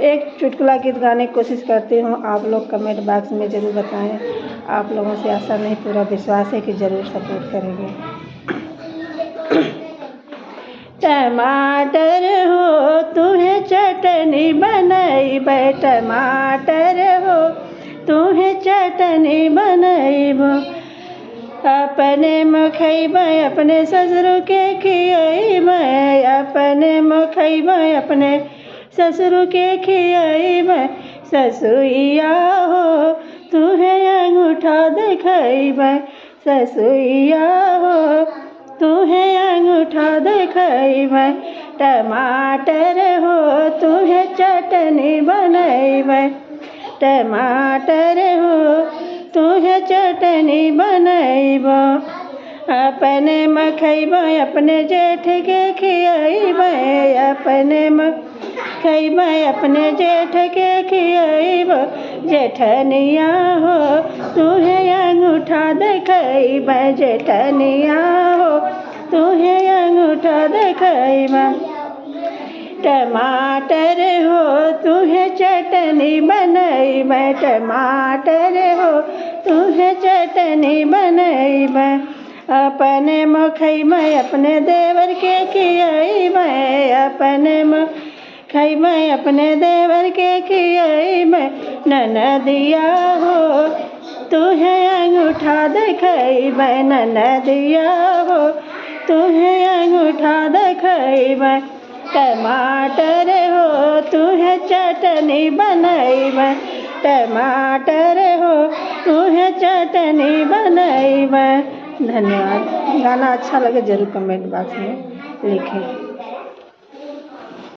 एक चुटकुला गीत गाने की कोशिश करती हूँ। आप लोग कमेंट बॉक्स में ज़रूर बताएं। आप लोगों से आशा नहीं पूरा विश्वास है कि ज़रूर सपोर्ट करेंगे। टमाटर हो तुम्हें चटनी बनैबै, टमाटर हो तुम्हें चटनी बनैबो। अपने में खैबै अपने ससुर के खियैबै, अपने में खैबै अपने ससुर के खियैबै। ससुइया हो तुम्हें अंगूठा देखैबै, ससुइया हो तुम्हें अंगूठा देखैबै। टमाटर हो तुम्हें चटनी बनैबै, टमाटर हो तुम्हें चटनी बनैबो। अपने में खैबै अपने जेठ के खियैबै, अपने में खैबै अपने जेठ के खियैबै। जेठनिया हो तुम्हें अंगूठा देखैबै, जेठनिया हो तुम्हें अंगूठा देखैबै। टमाटर हो तुम्हें चटनी बनैबै, टमाटर हो तुम्हें चटनी बनैबै। अपने में खैबै अपने देवर के खियैबै, अपने में खैबै अपने देवर के खियैबै। ननदिया हो तुम्हें अंगूठा देखैबै, ननदिया हो तुम्हें अंगूठा देखैबै। टमाटर हो तुम्हें चटनी बनैबै, टमाटर हो तुम्हें चटनी बनैबै। धन्यवाद। गाना अच्छा लगे ज़रूर कमेंट बॉक्स में लिखें।